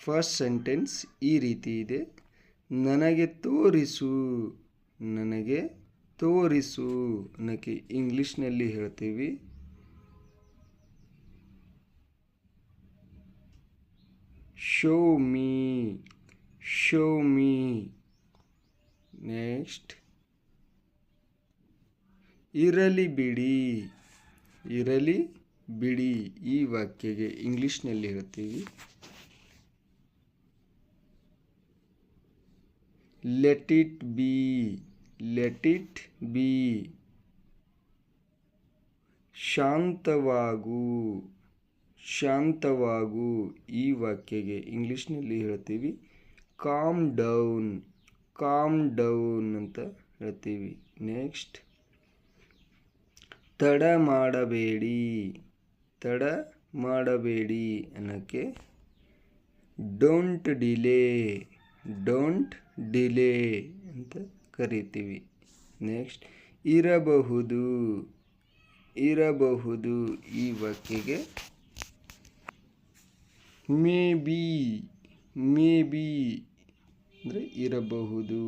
First sentence ಈ ರೀತಿ ಇದೆ. ನನಗೆ ತೋರಿಸು, ನನಗೆ ತೋರಿಸು ಅನ್ನಕ್ಕೆ ಇಂಗ್ಲೀಷ್ನಲ್ಲಿ ಹೇಳ್ತೀವಿ show me, show me. Next, ಇರಲಿ ಬಿಡಿ, ಇರಲಿ ಬಿಡಿ ಈ ವಾಕ್ಯಗೆ ಇಂಗ್ಲೀಷ್ನಲ್ಲಿ ಹೇಳ್ತೀವಿ let it be, let it be. ಶಾಂತವಾಗು, ಶಾಂತವಾಗು ಈ ವಾಕ್ಯಗೆ ಇಂಗ್ಲೀಷ್ನಲ್ಲಿ ಹೇಳ್ತೀವಿ ಕಾಮ್ ಡೌನ್, ಕಾಮ್ ಡೌನ್ ಅಂತ ಹೇಳ್ತೀವಿ. ನೆಕ್ಸ್ಟ್, ತಡ ಮಾಡಬೇಡಿ, ತಡ ಮಾಡಬೇಡಿ ಅನ್ನೋಕ್ಕೆ ಡೋಂಟ್ ಡಿಲೇ, ಡೋಂಟ್ ಡಿಲೇ ಅಂತ ಕರಿತೀವಿ. ನೆಕ್ಸ್ಟ್, ಇರಬಹುದು, ಇರಬಹುದು ಈ ವಾಕ್ಯಗೆ ಮೇ ಬಿ, ಮೇ ಬಿ ಅಂದರೆ ಇರಬಹುದು.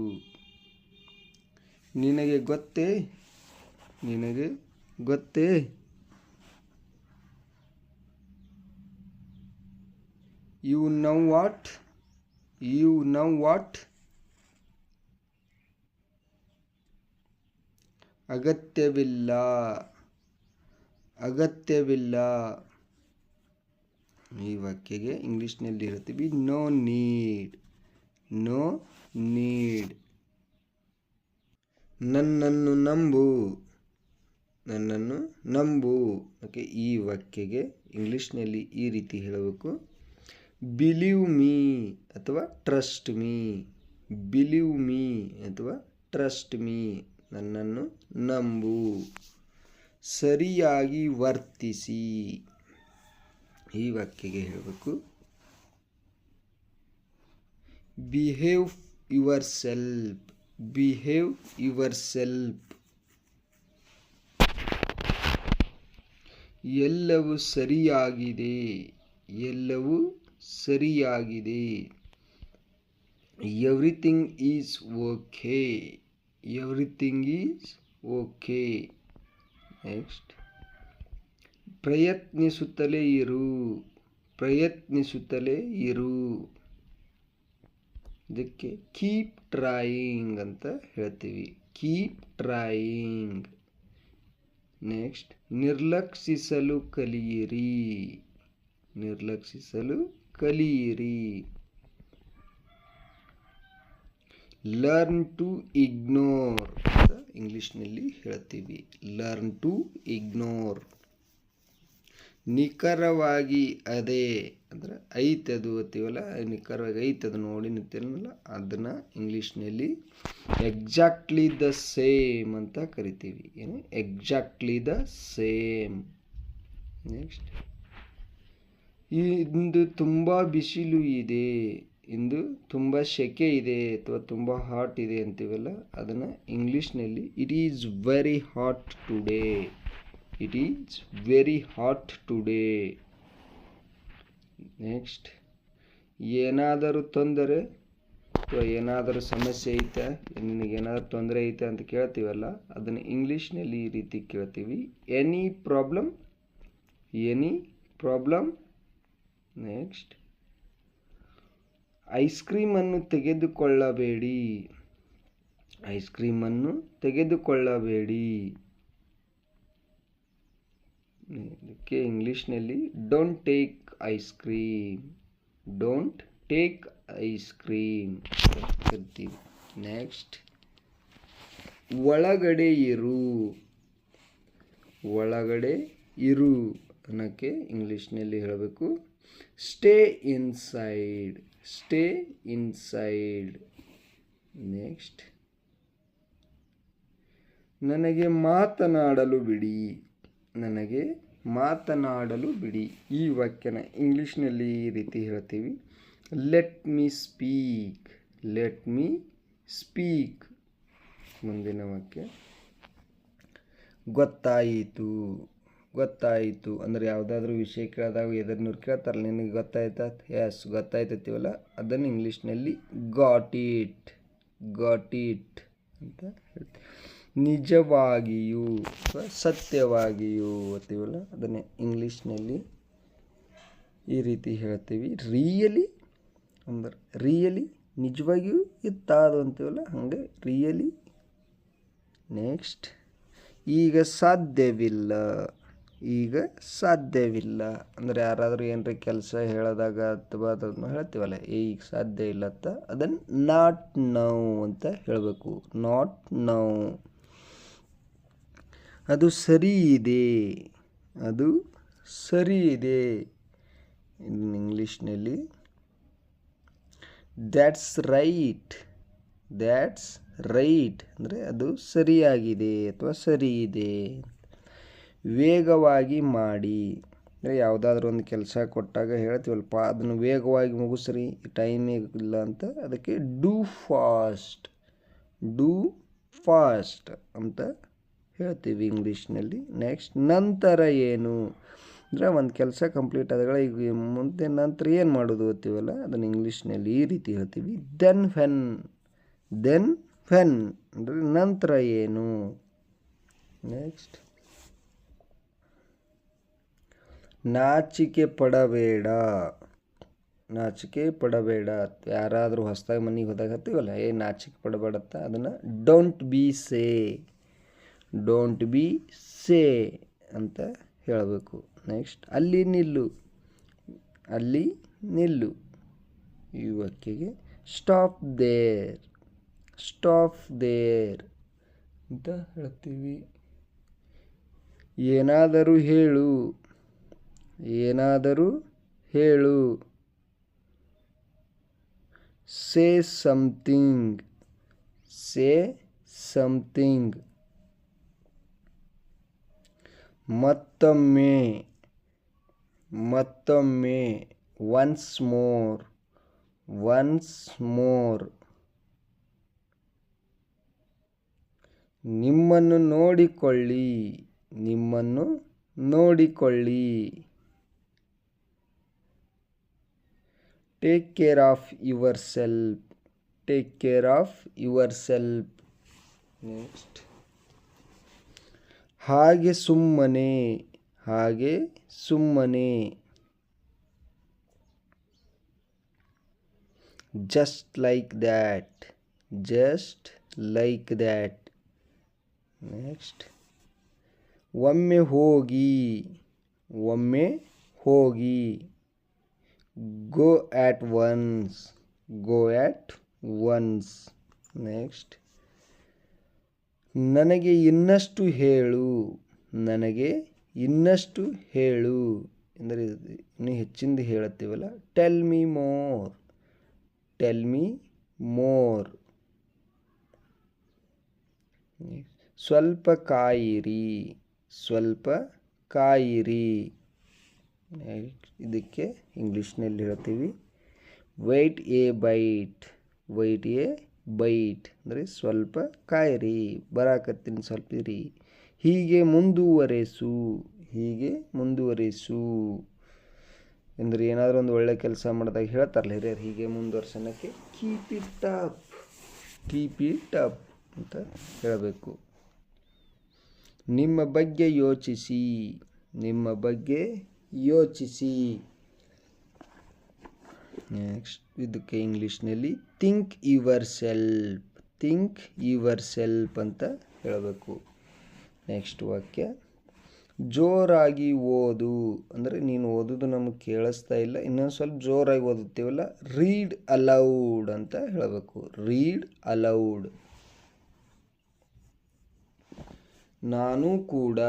ನಿನಗೆ ಗೊತ್ತೇ, ನಿನಗೆ ಗೊತ್ತೇ. You know what, you know what. ಅಗತ್ಯವಿಲ್ಲ, ಅಗತ್ಯವಿಲ್ಲ ಈ ವಾಕ್ಯಗೆ ಇಂಗ್ಲೀಷ್ನಲ್ಲಿ ಹೇಳ್ತೀವಿ ನೋ ನೀಡ್, ನೋ ನೀಡ್. ನನ್ನನ್ನು ನಂಬು, ನನ್ನನ್ನು ನಂಬು ಓಕೆ ಈ ವಾಕ್ಯಗೆ ಇಂಗ್ಲೀಷ್ನಲ್ಲಿ ಈ ರೀತಿ ಹೇಳಬೇಕು ಬಿಲೀವ್ ಮೀ ಅಥವಾ ಟ್ರಸ್ಟ್ ಮೀ, ಬಿಲೀವ್ ಮೀ ಅಥವಾ ಟ್ರಸ್ಟ್ ಮೀ. ನನ್ನನ್ನು ನಂಬು. ಸರಿಯಾಗಿ ವರ್ತಿಸಿ ಈ ವಾಕ್ಯಗೆ ಹೇಳಬೇಕು behave yourself, behave yourself. ಎಲ್ಲವೂ ಸರಿಯಾಗಿದೆ, ಎಲ್ಲವೂ ಸರಿಯಾಗಿದೆ. Everything is okay, everything is okay. Next, ಪ್ರಯತ್ನಿಸುತ್ತಲೇ ಇರು, ಪ್ರಯತ್ನಿಸುತ್ತಲೇ ಇರು. ಇದಕ್ಕೆ ಕೀಪ್ ಟ್ರೈಯಿಂಗ್ ಅಂತ ಹೇಳ್ತೀವಿ, ಕೀಪ್ ಟ್ರೈಯಿಂಗ್. ನೆಕ್ಸ್ಟ್, ನಿರ್ಲಕ್ಷಿಸಲು ಕಲಿಯಿರಿ, ನಿರ್ಲಕ್ಷಿಸಲು ಕಲಿಯಿರಿ. ಲರ್ನ್ ಟು ಇಗ್ನೋರ್ ಅಂತ ಇಂಗ್ಲೀಷ್ನಲ್ಲಿ ಹೇಳ್ತೀವಿ, ಲರ್ನ್ ಟು ಇಗ್ನೋರ್. ನಿಖರವಾಗಿ ಅದೇ ಅಂದರೆ ಐತದು ಅಂತೀವಲ್ಲ, ನಿಖರವಾಗಿ ಐತದು ನೋಡಿ ನಿಂತಿರಲ್ಲ ಅದನ್ನು ಇಂಗ್ಲೀಷ್ನಲ್ಲಿ ಎಕ್ಸಾಕ್ಟ್ಲಿ ದ ಸೇಮ್ ಅಂತ ಕರಿತೀವಿ. ಏನು ಎಕ್ಸಾಕ್ಟ್ಲಿ ದ ಸೇಮ್. ನೆಕ್ಸ್ಟ್, ಇಂದು ತುಂಬ ಬಿಸಿಲು ಇದೆ, ಇಂದು ತುಂಬ ಸೆಕೆ ಇದೆ ಅಥವಾ ತುಂಬ ಹಾಟ್ ಇದೆ ಅಂತೀವಲ್ಲ ಅದನ್ನು ಇಂಗ್ಲೀಷ್ನಲ್ಲಿ it is very hot today, it is very hot today. Next, ಏನಾದರೂ ತೊಂದರೆ ಅಥವಾ ಏನಾದರೂ ಸಮಸ್ಯೆ ಐತೆ, ನಿನಗೇನಾದರೂ ತೊಂದರೆ ಐತೆ ಅಂತ ಕೇಳ್ತೀವಲ್ಲ ಅದನ್ನು ಇಂಗ್ಲೀಷ್ನಲ್ಲಿ ಈ ರೀತಿ ಕೇಳ್ತೀವಿ any problem, any problem. Next, ice ಕ್ರೀಮನ್ನು ತೆಗೆದುಕೊಳ್ಳಬೇಡಿ, ಐಸ್ ಕ್ರೀಮನ್ನು ತೆಗೆದುಕೊಳ್ಳಬೇಡಿ. ಇದಕ್ಕೆ ಇಂಗ್ಲೀಷ್ನಲ್ಲಿ don't take ice cream, don't take ice cream ಅಂತ ಕರಿತೀವಿ. ನೆಕ್ಸ್ಟ್, ಒಳಗಡೆ ಇರು, ಒಳಗಡೆ ಇರು ಅನ್ನೋಕ್ಕೆ ಇಂಗ್ಲೀಷ್ನಲ್ಲಿ ಹೇಳಬೇಕು stay inside, stay inside. Next, ನನಗೆ ಮಾತನಾಡಲು ಬಿಡಿ, ನನಗೆ ಮಾತನಾಡಲು ಬಿಡಿ. ಈ ವಾಕ್ಯನ ಇಂಗ್ಲೀಷ್ನಲ್ಲಿ ಈ ರೀತಿ ಹೇಳ್ತೀವಿ let me speak, let me speak. ಮುಂದಿನ ವಾಕ್ಯ ಗೊತ್ತಾಯಿತು, ಗೊತ್ತಾಯಿತು ಅಂದರೆ ಯಾವುದಾದ್ರೂ ವಿಷಯ ಕೇಳಿದಾಗ ಎದುರು ಕೇಳ್ತಾರಲ್ಲ, ನಿನಗೆ ಗೊತ್ತಾಯ್ತಾ? ಎಸ್, ಗೊತ್ತಾಯ್ತೈತಿವಲ್ಲ, ಅದನ್ನು ಇಂಗ್ಲೀಷ್ನಲ್ಲಿ ಗಾಟ್ ಇಟ್ ಅಂತ ಹೇಳ್ತೀವಿ. ನಿಜವಾಗಿಯೂ ಅಥವಾ ಸತ್ಯವಾಗಿಯೂ ಅಂತೀವಲ್ಲ, ಅದನ್ನೇ ಇಂಗ್ಲೀಷ್ನಲ್ಲಿ ಈ ರೀತಿ ಹೇಳ್ತೀವಿ. ರಿಯಲಿ ನಿಜವಾಗಿಯೂ ಇತ್ತಾದು ಅಂತೀವಲ್ಲ, ಹಾಗೆ ರಿಯಲಿ. ನೆಕ್ಸ್ಟ್, ಈಗ ಸಾಧ್ಯವಿಲ್ಲ ಅಂದರೆ ಯಾರಾದರೂ ಏನರ ಕೆಲಸ ಹೇಳಿದಾಗ ಅಥವಾ ಅದನ್ನು ಹೇಳ್ತೀವಲ್ಲ, ಈಗ ಸಾಧ್ಯ ಇಲ್ಲ ಅಂತ, ಅದನ್ನು ನಾಟ್ ನೌ ಅಂತ ಹೇಳಬೇಕು. Not now. ಅದು ಸರಿ ಇದೆ ಇಂಗ್ಲೀಷ್ನಲ್ಲಿ ದ್ಯಾಟ್ಸ್ ರೈಟ್ ಅಂದರೆ ಅದು ಸರಿಯಾಗಿದೆ ಅಥವಾ ಸರಿ ಇದೆ. ವೇಗವಾಗಿ ಮಾಡಿ ಅಂದರೆ ಯಾವುದಾದ್ರೂ ಒಂದು ಕೆಲಸ ಕೊಟ್ಟಾಗ ಹೇಳ್ತೀವಲ್ಪ, ಅದನ್ನು ವೇಗವಾಗಿ ಮುಗಿಸ್ರಿ, ಟೈಮ್ ಇಲ್ಲ ಅಂತ, ಅದಕ್ಕೆ ಡೂ ಫಾಸ್ಟ್ ಅಂತ ಹೇಳ್ತೀವಿ ಇಂಗ್ಲೀಷ್ನಲ್ಲಿ. ನೆಕ್ಸ್ಟ್, ನಂತರ ಏನು ಅಂದರೆ ಒಂದು ಕೆಲಸ ಕಂಪ್ಲೀಟ್ ಆದಾಗ ಈಗ ಮುಂದೆ ನಂತರ ಏನು ಮಾಡೋದು ಅಂತೀವಲ್ಲ, ಅದನ್ನು ಇಂಗ್ಲೀಷ್ನಲ್ಲಿ ಈ ರೀತಿ ಹೇಳ್ತೀವಿ, ದೆನ್ ವೆನ್ ಅಂದರೆ ನಂತರ ಏನು. ನೆಕ್ಸ್ಟ್, ನಾಚಿಕೆ ಪಡಬೇಡ. ಯಾರಾದರೂ ಹೊಸದಾಗಿ ಮನೆಗೆ ಹೋದಾಗ ಹತ್ತೀವಲ್ಲ, ನಾಚಿಕೆ ಪಡಬೇಡತ್ತ, ಅದನ್ನು ಡೋಂಟ್ ಬಿ ಸೇ ಅಂತ ಹೇಳಬೇಕು. ನೆಕ್ಸ್ಟ್, ಅಲ್ಲಿ ನಿಲ್ಲು ಈ ವಾಕ್ಯಗೆ ಸ್ಟಾಪ್ ದೇರ್ ಅಂತ ಹೇಳ್ತೀವಿ. ಏನಾದರೂ ಹೇಳು ಸೇ ಸಮಥಿಂಗ್. ಮತ್ತೊಮ್ಮೆ ಒನ್ಸ್ ಮೋರ್. ನಿಮ್ಮನ್ನು ನೋಡಿಕೊಳ್ಳಿ. Take care of your self. Next, ಹಾಗೆ ಸುಮ್ಮನೆ. Just like that. ನೆಕ್ಸ್ಟ್, ಒಮ್ಮೆ ಹೋಗಿ. ಗೋ at once. ನೆಕ್ಸ್ಟ್, ನನಗೆ ಇನ್ನಷ್ಟು ಹೇಳು ಅಂದರೆ ಇನ್ನೂ ಹೆಚ್ಚಿಂದು ಹೇಳುತ್ತೀವಲ್ಲ, ಟೆಲ್ ಮಿ ಮೋರ್. ಸ್ವಲ್ಪ ಕಾಯಿರಿ. ಇದಕ್ಕೆ ಇಂಗ್ಲೀಷ್ನಲ್ಲಿ ಹೇಳ್ತೀವಿ ವೇಟ್ ಎ ಬೈಟ್ ಅಂದರೆ ಸ್ವಲ್ಪ ಕಾಯಿರಿ, ಬರಾಕತ್ತೀನಿ, ಸ್ವಲ್ಪ ಇರಿ. ಹೀಗೆ ಮುಂದುವರಿಸು ಅಂದರೆ ಏನಾದರೂ ಒಂದು ಒಳ್ಳೆ ಕೆಲಸ ಮಾಡಿದಾಗ ಹೇಳ್ತಾರಲ್ಲ ಹಿರಿಯರು, ಹೀಗೆ ಮುಂದುವರ್ಸೋಣಕ್ಕೆ ಕೀಪ್ ಇಟ್ ಅಪ್ ಅಂತ ಹೇಳಬೇಕು. ನಿಮ್ಮ ಬಗ್ಗೆ ಯೋಚಿಸಿ. ನೆಕ್ಸ್ಟ್, ಇದಕ್ಕೆ ಇಂಗ್ಲೀಷ್ನಲ್ಲಿ ಥಿಂಕ್ ಯುವರ್ ಸೆಲ್ಫ್ ಅಂತ ಹೇಳಬೇಕು. ನೆಕ್ಸ್ಟ್ ವಾಕ್ಯ, ಜೋರಾಗಿ ಓದು ಅಂದರೆ ನೀನು ಓದೋದು ನಮಗೆ ಕೇಳಿಸ್ತಾ ಇಲ್ಲ, ಇನ್ನೊಂದು ಸ್ವಲ್ಪ ಜೋರಾಗಿ ಓದುತ್ತೀವಲ್ಲ, ರೀಡ್ ಅಲೌಡ್ ಅಂತ ಹೇಳಬೇಕು. ನಾನು ಕೂಡ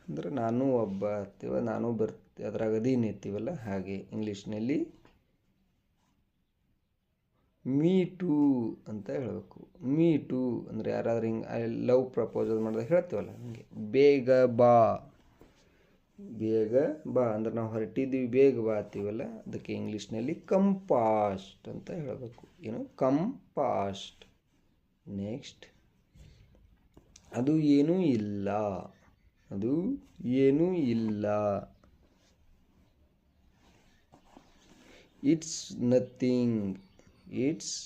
ಅಂದರೆ ನಾನು ಒಬ್ಬ ಅಂತೀವ, ನಾನು ಅದ್ರಾಗ ಅದೀನಿ ಅಂತೀವಲ್ಲ, ಹಾಗೆ ಇಂಗ್ಲೀಷ್ನಲ್ಲಿ ಮೀ ಟೂ ಅಂತ ಹೇಳಬೇಕು. ಮೀ ಟೂ ಅಂದರೆ ಯಾರಾದ್ರೂ ಹಿಂಗೆ ಐ ಲವ್ ಪ್ರಪೋಸಲ್ ಮಾಡಿದಾಗ ಹೇಳ್ತೀವಲ್ಲ, ಹಂಗೆ ಬೇಗ ಬಾ ಅಂದ್ರೆ ನಾವು ಹೊರಟಿದ್ದೀವಿ, ಬೇಗ ಬಾ ಅಂತೀವಲ್ಲ, ಅದಕ್ಕೆ ಇಂಗ್ಲೀಷ್ನಲ್ಲಿ ಕಮ್ ಫಾಸ್ಟ್ ಅಂತ ಹೇಳಬೇಕು. Come fast. ನೆಕ್ಸ್ಟ್, ಅದು ಏನೂ ಇಲ್ಲ ಅದು ಏನೂ ಇಲ್ಲ. It's nothing. It's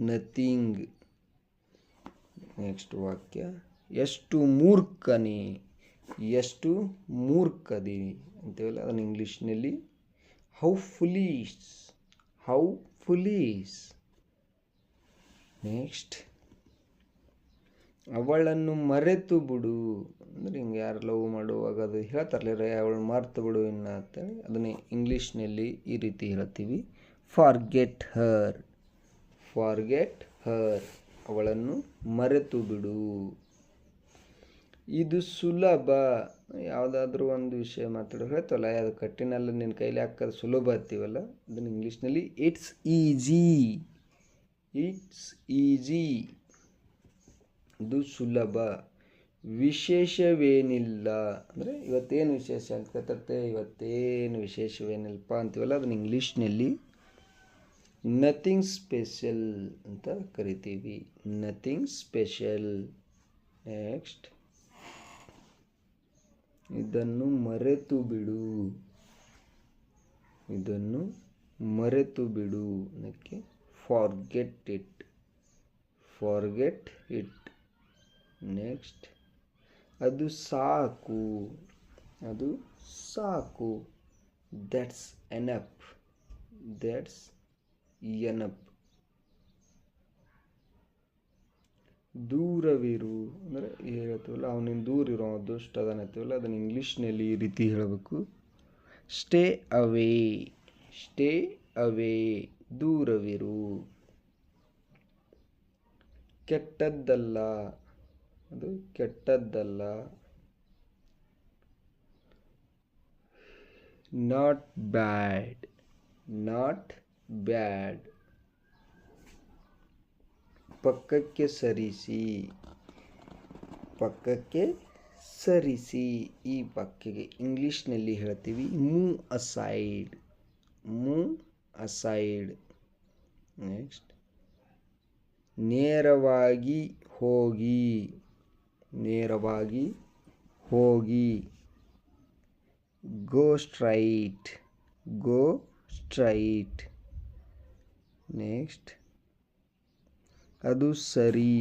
nothing. Next ವಾಕ್ಯ, ಎಷ್ಟು ಮೂರ್ಖನೇ, ಎಷ್ಟು ಮೂರ್ಖದಿ ಅಂತೀವಲ್ಲ ಅದನ್ನು ಇಂಗ್ಲೀಷ್ನಲ್ಲಿ ಹೌ ಫುಲೀಶ್. ಹೌ ಫುಲೀಶ್. ನೆಕ್ಸ್ಟ್, ಅವಳನ್ನು ಮರೆತು ಬಿಡು ಅಂದರೆ ಹಿಂಗೆ ಯಾರು ಲವ್ ಮಾಡುವಾಗ ಅದು ಹೇಳ್ತಾರಲ್ಲ ಅವಳು ಮರೆತು ಬಿಡು ಇನ್ನು ಅಂತೇಳಿ ಅದನ್ನೇ ಇಂಗ್ಲೀಷ್ನಲ್ಲಿ ಈ ರೀತಿ ಹೇಳ್ತೀವಿ, ಫಾರ್ಗೆಟ್ ಹರ್. ಫಾರ್ಗೆಟ್ ಹರ್. ಅವಳನ್ನು ಮರೆತು ಬಿಡು. ಇದು ಸುಲಭ. ಯಾವುದಾದ್ರೂ ಒಂದು ವಿಷಯ ಮಾತಾಡೋ ಹೇಳ್ತವಲ್ಲ ಅದು ಕಠಿಣ ಅಲ್ಲ, ನಿನ್ನ ಕೈಲಿ ಹಾಕೋದು ಸುಲಭ ಅಂತೀವಲ್ಲ ಅದನ್ನು ಇಂಗ್ಲೀಷ್ನಲ್ಲಿ ಇಟ್ಸ್ ಈಜಿ. It's easy. ಇದು ಸುಲಭ. ವಿಶೇಷವೇನಿಲ್ಲ ಅಂದರೆ ಇವತ್ತೇನು ವಿಶೇಷ ಆಗ್ತೈತೆ, ಇವತ್ತೇನು ವಿಶೇಷವೇನಿಲ್ಲಪ್ಪ ಅಂತೀವಲ್ಲ ಅದನ್ನು ಇಂಗ್ಲೀಷ್ನಲ್ಲಿ ನಥಿಂಗ್ ಸ್ಪೆಷಲ್ ಅಂತ ಕರಿತೀವಿ. Nothing special. ನೆಕ್ಸ್ಟ್, ಇದನ್ನು ಮರೆತು ಬಿಡು. ಇದನ್ನು ಮರೆತು ಬಿಡು ಅದಕ್ಕೆ forget it. Forget it. Next, ಅದು ಸಾಕು. ಅದು ಸಾಕು. That's enough. That's enough. ದೂರವಿರು ಅಂದರೆ ಹೇಳ್ತೀವಲ್ಲ ಅವನಿಂದ ದೂರ ಇರೋ ದುಷ್ಟ ಅದನ್ನ ಹೇಳ್ತೀವಲ್ಲ ಅದನ್ನು ಇಂಗ್ಲೀಷ್ನಲ್ಲಿ ಈ ರೀತಿ ಹೇಳಬೇಕು, ಸ್ಟೇ ಅವೇ. Stay away. ದೂರವಿರು. ಕೆಟ್ಟದ್ದಲ್ಲ. ಅದು ಕೆಟ್ಟದ್ದಲ್ಲ. Not bad. Not bad. ಪಕ್ಕಕ್ಕೆ ಸರಿಸಿ. ಪಕ್ಕಕ್ಕೆ ಸರಿಸಿ. ಈ ಪಕ್ಕಕ್ಕೆ ಇಂಗ್ಲೀಷ್ನಲ್ಲಿ ಹೇಳ್ತೀವಿ move aside. Move aside. Next, ನೇರವಾಗಿ ಹೋಗಿ. ನೇರವಾಗಿ ಹೋಗಿ. Go straight. Go straight. Next, ಅದು ಸರಿ.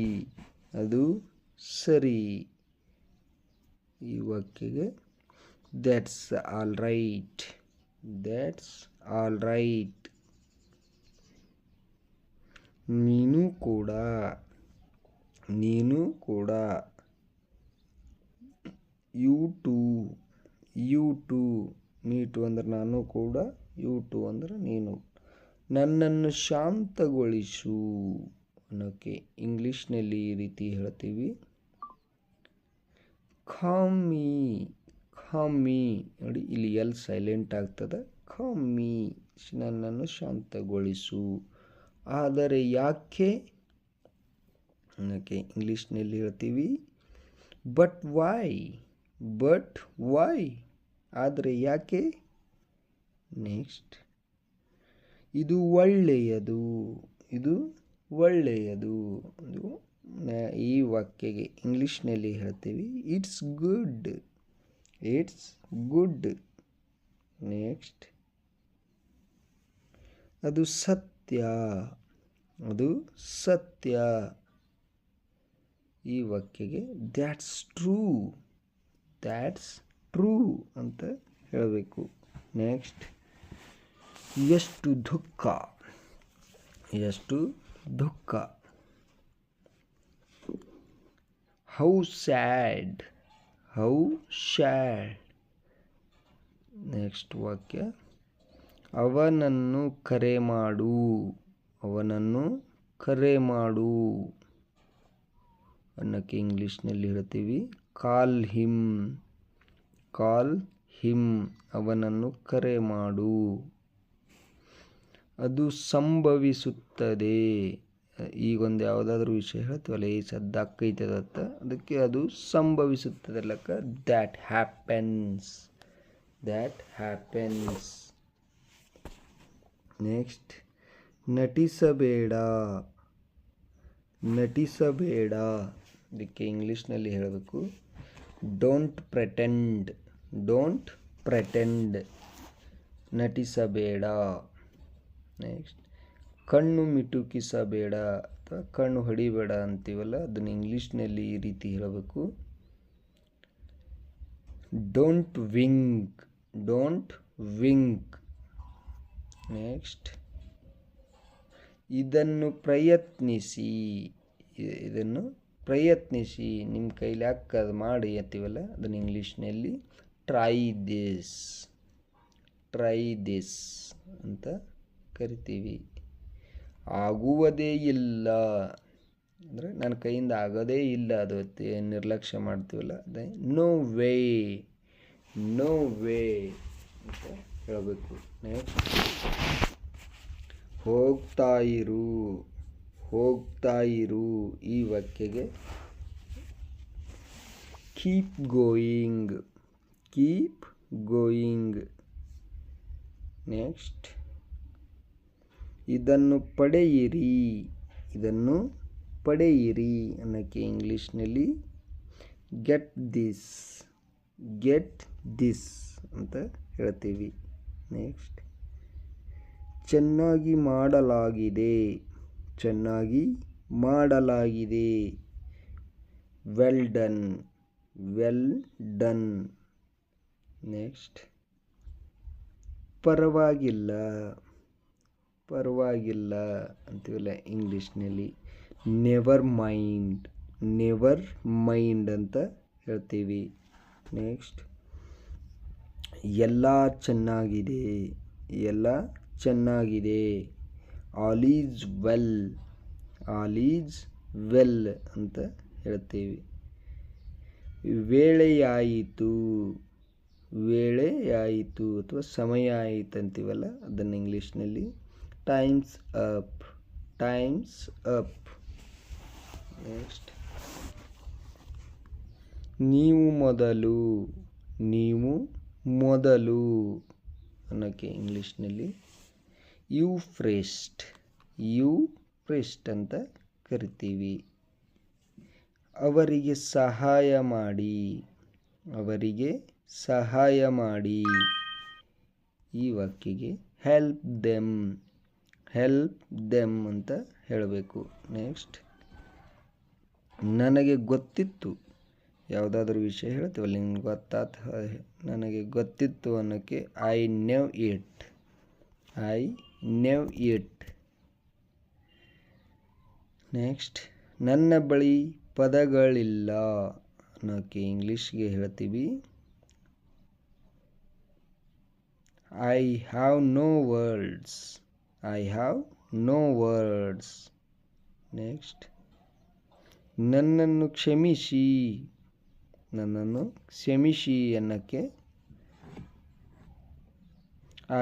ಅದು ಸರಿ. ಈ ವಾಕ್ಯಗೆ that's all right. That's all right. ನೀನು ಕೂಡ. ನೀನು ಕೂಡ. You too. You too. Me too ಅಂದ್ರೆ ನಾನು ಕೂಡ, ಯು ಟು ಅಂದ್ರೆ ನೀನು. ನನ್ನನ್ನು ಶಾಂತಗೊಳಿಸು ಅನ್ನೋಕ್ಕೆ ಇಂಗ್ಲೀಷ್ನಲ್ಲಿ ಈ ರೀತಿ ಹೇಳ್ತೀವಿ, ಕಾಮ್ ಮೀ. Com me. ನೋಡಿ ಇಲ್ಲಿ ಎಲ್ ಸೈಲೆಂಟ್ ಆಗ್ತದೆ. Com me. ನನ್ನನ್ನು ಶಾಂತಗೊಳಿಸು. ಆದರೆ ಯಾಕೆ ಅನ್ನೋಕ್ಕೆ ಇಂಗ್ಲೀಷ್ನಲ್ಲಿ ಹೇಳ್ತೀವಿ ಬಟ್ ವೈ. But why. ಆದರೆ ಯಾಕೆ. ನೆಕ್ಸ್ಟ್, ಇದು ಒಳ್ಳೆಯದು. ಇದು ಒಳ್ಳೆಯದು. ಈ ವಾಕ್ಯಗೆ ಇಂಗ್ಲೀಷ್ನಲ್ಲಿ ಹೇಳ್ತೀವಿ it's good. It's good. Next, ಅದು ಸತ್ಯ. ಅದು ಸತ್ಯ. ಈ ವಾಕ್ಯಗೆ ದ್ಯಾಟ್ಸ್ ಟ್ರೂ. ದ್ಯಾಟ್ಸ್ ಟ್ರೂ ಅಂತ ಹೇಳಬೇಕು. ನೆಕ್ಸ್ಟ್, ಎಷ್ಟು ದುಃಖ. ಎಷ್ಟು ದುಃಖ. How sad. How sad. Next ವಾಕ್ಯ, ಅವನನ್ನು ಕರೆ ಮಾಡು. ಅವನನ್ನು ಕರೆ ಮಾಡು ಅನ್ನೋಕ್ಕೆ ಇಂಗ್ಲೀಷ್ನಲ್ಲಿ ಹೇಳ್ತೀವಿ ಕಾಲ್ ಹಿಮ್. Call him. ಅವನನ್ನು ಕರೆ ಮಾಡು. ಅದು ಸಂಭವಿಸುತ್ತದೆ. ಈಗೊಂದು ಯಾವುದಾದ್ರೂ ವಿಷಯ ಹೇಳ್ತೀವಲ್ಲ ಈ ಸದ್ದಾಕೈತದತ್ತ ಅದಕ್ಕೆ ಅದು ಸಂಭವಿಸುತ್ತದೆ ಲೆಕ್ಕ that happens. That happens. Next, ನಟಿಸಬೇಡ. ನಟಿಸಬೇಡ. ಇದಕ್ಕೆ ಇಂಗ್ಲೀಷ್ನಲ್ಲಿ ಹೇಳಬೇಕು ಡೋಂಟ್ ಪ್ರೆಟೆಂಡ್, ಡೋಂಟ್ ಪ್ರೆಟೆಂಡ್, ನಟಿಸಬೇಡ. ನೆಕ್ಸ್ಟ್, ಕಣ್ಣು ಮಿಟುಕಿಸಬೇಡ ಅಥವಾ ಕಣ್ಣು ಹೊಡಿಬೇಡ ಅಂತೀವಲ್ಲ, ಅದನ್ನು ಇಂಗ್ಲೀಷ್ನಲ್ಲಿ ಈ ರೀತಿ ಹೇಳಬೇಕು, don't Wynk, don't Wynk. Next, ಇದನ್ನು ಪ್ರಯತ್ನಿಸಿ, ಇದನ್ನು ಪ್ರಯತ್ನಿಸಿ, ನಿಮ್ಮ ಕೈಲಿ ಹಾಕದು ಮಾಡಿ ಅಂತೀವಲ್ಲ, ಅದನ್ನು ಇಂಗ್ಲೀಷ್ನಲ್ಲಿ ಟ್ರೈ ದಿಸ್, ಟ್ರೈ ದಿಸ್ ಅಂತ ಕರಿತೀವಿ. ಆಗುವುದೇ ಇಲ್ಲ ಅಂದರೆ ನನ್ನ ಕೈಯಿಂದ ಆಗೋದೇ ಇಲ್ಲ, ಅದು ನಿರ್ಲಕ್ಷ್ಯ ಮಾಡ್ತೀವಲ್ಲ, ಅದೇ ನೋ ವೇ, ನೋ ವೇ ಅಂತ ಹೇಳಬೇಕು. ನೆಕ್ಸ್ಟ್, ಹೋಗ್ತಾ ಇರು, ಹೋಗ್ತಾ ಇರು, ಈ ವಾಕ್ಯಗೆ keep going, keep going. Next, ಇದನ್ನು ಪಡೆಯಿರಿ, ಇದನ್ನು ಪಡೆಯಿರಿ ಅನ್ನೋಕ್ಕೆ ಇಂಗ್ಲೀಷ್ನಲ್ಲಿ ಗೆಟ್ ದಿಸ್, ಗೆಟ್ ದಿಸ್ ಅಂತ ಹೇಳ್ತೀವಿ. ನೆಕ್ಸ್ಟ್, ಚೆನ್ನಾಗಿ ಮಾಡಲಾಗಿದೆ, ಚೆನ್ನಾಗಿ ಮಾಡಲಾಗಿದೆ, well done, well done. Next, ಪರವಾಗಿಲ್ಲ, ಪರವಾಗಿಲ್ಲ ಅಂತೀವಲ್ಲ, ಇಂಗ್ಲೀಷ್ನಲ್ಲಿ ನೆವರ್ ಮೈಂಡ್, ನೆವರ್ ಮೈಂಡ್ ಅಂತ ಹೇಳ್ತೀವಿ. ನೆಕ್ಸ್ಟ್, ಎಲ್ಲ ಚೆನ್ನಾಗಿದೆ, ಎಲ್ಲ ಚೆನ್ನಾಗಿದೆ, all is well, all is well ಅಂತ ಹೇಳ್ತೀವಿ. ವೇಳೆಯಾಯಿತು, ವೇಳೆಯಾಯಿತು ಅಥವಾ ಸಮಯ ಆಯಿತು ಅಂತೀವಲ್ಲ, ಅದನ್ನು ಇಂಗ್ಲೀಷ್ನಲ್ಲಿ times up, times up. Next, ನೀವು ಮೊದಲು, ನೀವು ಮೊದಲು ಅನ್ನೋಕ್ಕೆ ಇಂಗ್ಲೀಷ್ನಲ್ಲಿ ಯು ಫಸ್ಟ್, ಯು ಫಸ್ಟ್ ಅಂತ ಕರಿತೀವಿ. ಅವರಿಗೆ ಸಹಾಯ ಮಾಡಿ, ಅವರಿಗೆ ಸಹಾಯ ಮಾಡಿ, ಈ ವಾಕ್ಯಗೆ ಹೆಲ್ಪ್ ದೆಮ್, ಹೆಲ್ಪ್ ದೆಮ್ ಅಂತ ಹೇಳಬೇಕು. ನೆಕ್ಸ್ಟ್, ನನಗೆ ಗೊತ್ತಿತ್ತು, ಯಾವುದಾದ್ರೂ ವಿಷಯ ಹೇಳ್ತೀವಲ್ಲ, ನಿಮ್ಗೆ ಗೊತ್ತಾತ, ನನಗೆ ಗೊತ್ತಿತ್ತು ಅನ್ನೋಕ್ಕೆ I knew it, I knew it. Next, ನನ್ನ ಬಳಿ ಪದಗಳಿಲ್ಲ ಅನ್ನೋಕ್ಕೆ ಇಂಗ್ಲೀಷ್ಗೆ ಹೇಳ್ತೀವಿ I have no words, I have no words. Next, ನನ್ನನ್ನು ಕ್ಷಮಿಸಿ, ನನ್ನನ್ನು ಕ್ಷಮಿಸಿ ಅನ್ನೋಕ್ಕೆ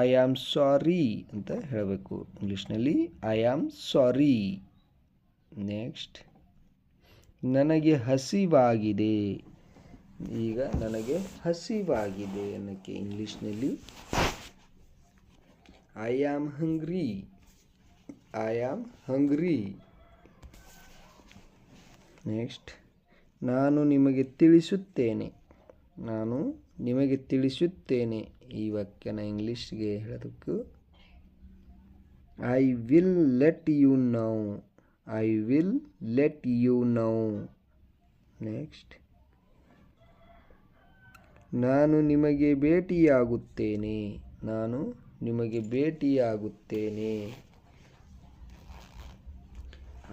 ಐ ಆಮ್ ಸಾರಿ ಅಂತ ಹೇಳಬೇಕು, ಇಂಗ್ಲೀಷ್ನಲ್ಲಿ ಐ ಆಮ್ ಸಾರಿ. ನೆಕ್ಸ್ಟ್, ನನಗೆ ಹಸಿವಾಗಿದೆ, ಈಗ ನನಗೆ ಹಸಿವಾಗಿದೆ ಅನ್ನೋಕ್ಕೆ ಇಂಗ್ಲೀಷ್ನಲ್ಲಿ I am hungry, I am hungry. Next, ನಾನು ನಿಮಗೆ ತಿಳಿಸುತ್ತೇನೆ, ನಾನು ನಿಮಗೆ ತಿಳಿಸುತ್ತೇನೆ, ಈ ವಾಕ್ಯನ ಇಂಗ್ಲೀಷ್ಗೆ ಹೇಳೋದಕ್ಕೂ I will let you know, I will let you know. Next, ನಾನು ನಿಮಗೆ ಭೇಟಿಯಾಗುತ್ತೇನೆ, ನಾನು ನಿಮಗೆ ಭೇಟಿಯಾಗುತ್ತೇನೆ,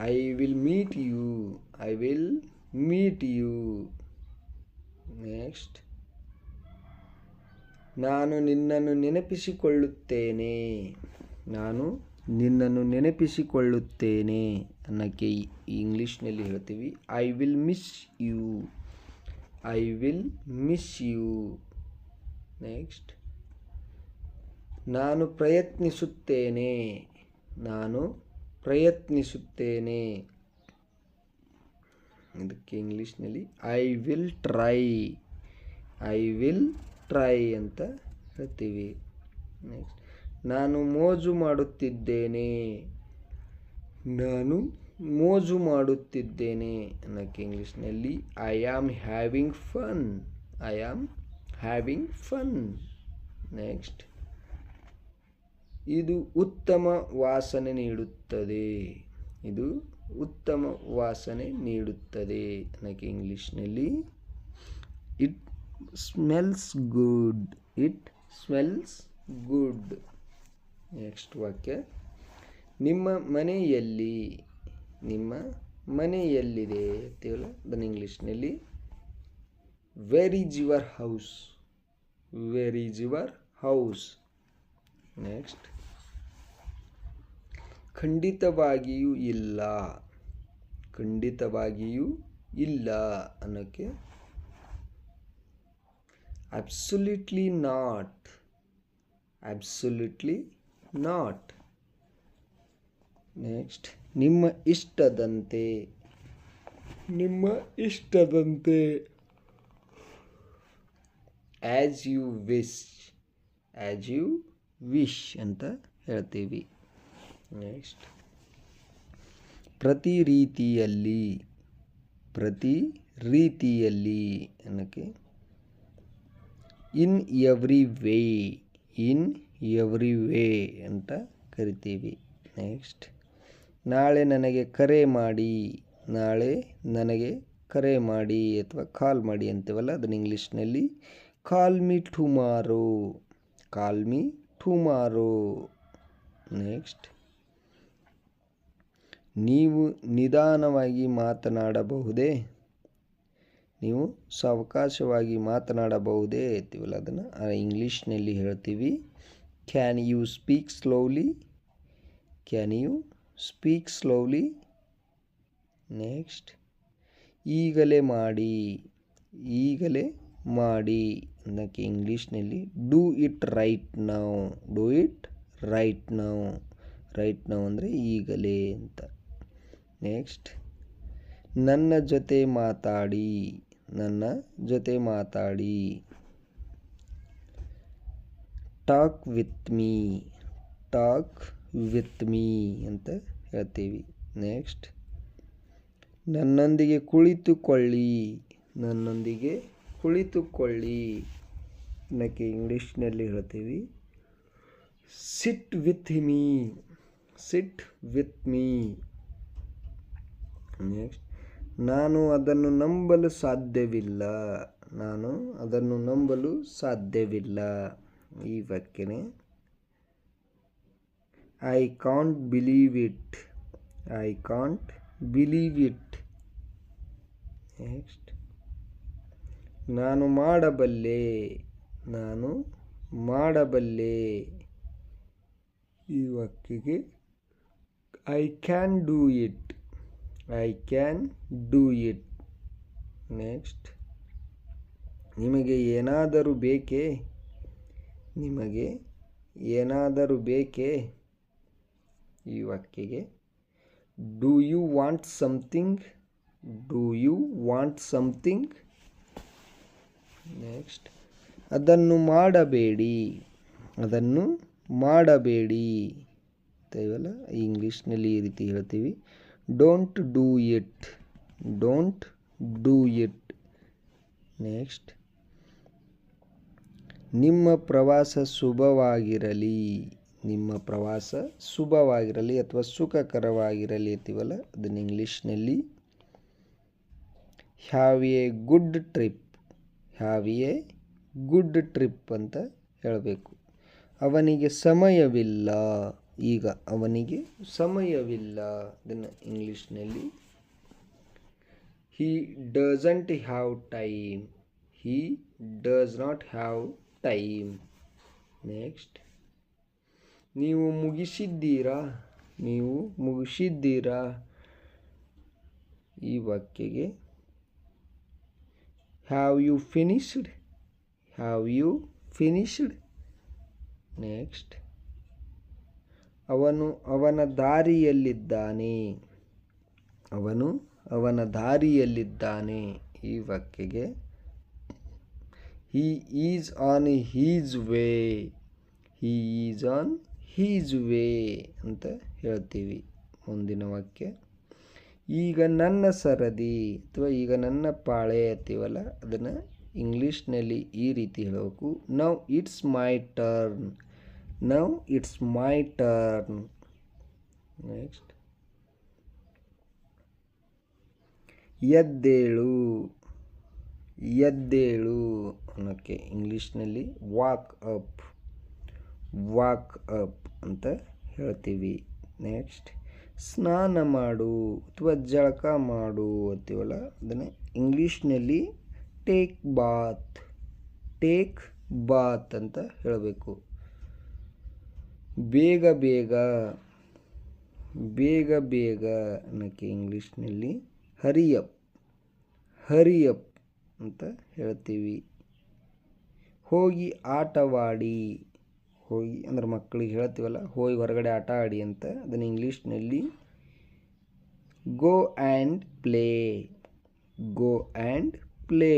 I will meet you, I will meet you. Next, ನಾನು ನಿನ್ನನ್ನು ನೆನಪಿಸಿಕೊಳ್ಳುತ್ತೇನೆ, ನಾನು ನಿನ್ನನ್ನು ನೆನಪಿಸಿಕೊಳ್ಳುತ್ತೇನೆ ಅನ್ನೋಕ್ಕೆ ಇಂಗ್ಲೀಷ್ನಲ್ಲಿ ಹೇಳ್ತೀವಿ I will miss you, I will miss you. Next, ನಾನು ಪ್ರಯತ್ನಿಸುತ್ತೇನೆ, ನಾನು ಪ್ರಯತ್ನಿಸುತ್ತೇನೆ, ಇದಕ್ಕೆ ಇಂಗ್ಲೀಷ್ನಲ್ಲಿ I will try, I will try ಅಂತ ಹೇಳ್ತೀವಿ. ನೆಕ್ಸ್ಟ್, ನಾನು ಮೋಜು ಮಾಡುತ್ತಿದ್ದೇನೆ, ನಾನು ಮೋಜು ಮಾಡುತ್ತಿದ್ದೇನೆ ಅನ್ನೋಕ್ಕೆ ಇಂಗ್ಲೀಷ್ನಲ್ಲಿ I am having fun. I am having fun. Next, ಇದು ಉತ್ತಮ ವಾಸನೆ ನೀಡುತ್ತದೆ. ಇದು ಉತ್ತಮ ವಾಸನೆ ನೀಡುತ್ತದೆ ಅನ್ನೋಕ್ಕೆ ಇಂಗ್ಲೀಷ್ನಲ್ಲಿ it smells good. It smells good. Next ವಾಕ್ಯ, ನಿಮ್ಮ ಮನೆಯಲ್ಲಿ. ನಿಮ್ಮ ಮನೆಯಲ್ಲಿದೆ ಅಂತೀವಲ್ಲ, ಅದನ್ನು ಇಂಗ್ಲೀಷ್ನಲ್ಲಿ where is your house. Where is your house. Next, ಖಂಡಿತವಾಗಿಯೂ ಇಲ್ಲ. ಖಂಡಿತವಾಗಿಯೂ ಇಲ್ಲ ಅನ್ನೋಕ್ಕೆ absolutely not. Absolutely not. Next, ನಿಮ್ಮ ಇಷ್ಟದಂತೆ. ನಿಮ್ಮ ಇಷ್ಟದಂತೆ as you wish. As you wish ಅಂತ ಹೇಳ್ತೀವಿ. ನೆಕ್ಸ್ಟ್, ಪ್ರತಿ ರೀತಿಯಲ್ಲಿ. ಪ್ರತಿ ರೀತಿಯಲ್ಲಿ ಅನ್ನೋಕ್ಕೆ in every way. In every way ಅಂತ ಕರಿತೀವಿ. ನೆಕ್ಸ್ಟ್, ನಾಳೆ ನನಗೆ ಕರೆ ಮಾಡಿ. ನಾಳೆ ನನಗೆ ಕರೆ ಮಾಡಿ ಅಥವಾ ಕಾಲ್ ಮಾಡಿ ಅಂತೀವಲ್ಲ, ಅದನ್ನು ಇಂಗ್ಲೀಷ್ನಲ್ಲಿ ಕಾಲ್ ಮಿ ಟುಮಾರೋ. ಕಾಲ್ ಮಿ ಟುಮಾರೋ. ನೆಕ್ಸ್ಟ್, ನೀವು ನಿಧಾನವಾಗಿ ಮಾತನಾಡಬಹುದೇ. ನೀವು ಸಾವಕಾಶವಾಗಿ ಮಾತನಾಡಬಹುದೇ ಅಂತೀವಲ್ಲ, ಅದನ್ನು ಇಂಗ್ಲೀಷ್ನಲ್ಲಿ ಹೇಳ್ತೀವಿ can you speak slowly. Can you speak slowly. Next, ಈಗಲೇ ಮಾಡಿ. ಈಗಲೇ ಮಾಡಿ ಅನ್ನೋಕ್ಕೆ ಇಂಗ್ಲೀಷ್ನಲ್ಲಿ do it right now. Do it right now. Right now ಅಂದರೆ ಈಗಲೇ ಅಂತ. ನೆಕ್ಸ್ಟ್, ನನ್ನ ಜೊತೆ ಮಾತಾಡಿ. ನನ್ನ ಜೊತೆ ಮಾತಾಡಿ. Talk with me. Talk with me ಅಂತ ಹೇಳ್ತೀವಿ. ನೆಕ್ಸ್ಟ್, ನನ್ನೊಂದಿಗೆ ಕುಳಿತುಕೊಳ್ಳಿ. ನನ್ನೊಂದಿಗೆ ಕುಳಿತುಕೊಳ್ಳಿ ಅನ್ನೋಕ್ಕೆ ಇಂಗ್ಲೀಷ್ನಲ್ಲಿ ಹೇಳ್ತೀವಿ sit with me. Sit with me. Next, ನಾನು ಅದನ್ನು ನಂಬಲು ಸಾಧ್ಯವಿಲ್ಲ. ನಾನು ಅದನ್ನು ನಂಬಲು ಸಾಧ್ಯವಿಲ್ಲ. ಈ ವಾಕ್ಯನೇ I can't believe it. I can't believe it. Next, ನಾನು ಮಾಡಬಲ್ಲೆ. ನಾನು ಮಾಡಬಲ್ಲೆ. ಈ ವಾಕ್ಯಕ್ಕೆ I can do it. I can do it. Next, ನಿಮಗೆ ಏನಾದರೂ ಬೇಕೇ. ನಿಮಗೆ ಏನಾದರೂ ಬೇಕೇ. ಈ ವಾಕ್ಯಕ್ಕೆ do you want something. Do you want something. Next, ಅದನ್ನು ಮಾಡಬೇಡಿ. ಅದನ್ನು ಮಾಡಬೇಡಿ ಅಂತೀವಲ್ಲ, ಇಂಗ್ಲೀಷ್ನಲ್ಲಿ ಈ ರೀತಿ ಹೇಳ್ತೀವಿ don't do it. Don't do it. Next, ನಿಮ್ಮ ಪ್ರವಾಸ ಶುಭವಾಗಿರಲಿ. ನಿಮ್ಮ ಪ್ರವಾಸ ಶುಭವಾಗಿರಲಿ ಅಥವಾ ಸುಖಕರವಾಗಿರಲಿ ಅಂತೀವಲ್ಲ, ಅದನ್ನು ಇಂಗ್ಲೀಷ್ನಲ್ಲಿ have a good trip. Have a good trip ಅಂತ ಹೇಳಬೇಕು. ಅವನಿಗೆ ಸಮಯವಿಲ್ಲ. ಈಗ ಅವನಿಗೆ ಸಮಯವಿಲ್ಲ. ಅದನ್ನು ಇಂಗ್ಲೀಷ್ನಲ್ಲಿ he doesn't have time. He does not have time. Next, ನೀವು ಮುಗಿಸಿದ್ದೀರಾ. ನೀವು ಮುಗಿಸಿದ್ದೀರಾ. ಈ ವಾಕ್ಯಗೆ have you finished. Have you finished. Next, ಅವನು ಅವನ ದಾರಿಯಲ್ಲಿದ್ದಾನೆ. ಅವನು ಅವನ ದಾರಿಯಲ್ಲಿದ್ದಾನೆ. ಈ ವಾಕ್ಯಗೆ he is on his way. He is on his way ಅಂತ ಹೇಳ್ತೀವಿ. ಮುಂದಿನ ವಾಕ್ಯ, ಈಗ ನನ್ನ ಸರದಿ ಅಥವಾ ಈಗ ನನ್ನ ಪಾಳೆ ಅಂತೀವಲ್ಲ ಅದನ್ನು ಇಂಗ್ಲೀಷ್ನಲ್ಲಿ ಈ ರೀತಿ ಹೇಳಬೇಕು. Now it's my turn. Now it's my turn. Next ಎದ್ದೇಳು. ಎದ್ದೇಳು ಅನ್ನೋಕ್ಕೆ ಇಂಗ್ಲೀಷ್ನಲ್ಲಿ ವಾಕ್ ಅಪ್. ವಾಕ್ ಅಪ್ ಅಂತ ಹೇಳ್ತೀವಿ. ನೆಕ್ಸ್ಟ್ ಸ್ನಾನ ಮಾಡು ಅಥವಾ ಜಳಕ ಮಾಡು ಅಂತೀವಲ್ಲ ಅದನ್ನು ಇಂಗ್ಲೀಷ್ನಲ್ಲಿ ಟೇಕ್ ಬಾತ್. ಟೇಕ್ ಬಾತ್ ಅಂತ ಹೇಳಬೇಕು. ಬೇಗ ಬೇಗ. ಬೇಗ ಬೇಗ ಅನ್ನೋಕ್ಕೆ ಇಂಗ್ಲೀಷ್ನಲ್ಲಿ ಹರಿ ಅಪ್. ಹರಿ ಅಪ್ ಅಂತ ಹೇಳ್ತೀವಿ. ಹೋಗಿ ಆಟವಾಡಿ. ಹೋಗಿ ಅಂದ್ರೆ ಮಕ್ಕಳಿಗೆ ಹೇಳ್ತೀವಲ್ಲ ಹೋಗಿ ಹೊರಗಡೆ ಆಟ ಆಡಿ ಅಂತ ಅದನ್ನು ಇಂಗ್ಲೀಷ್ನಲ್ಲಿ go and play. Go and play.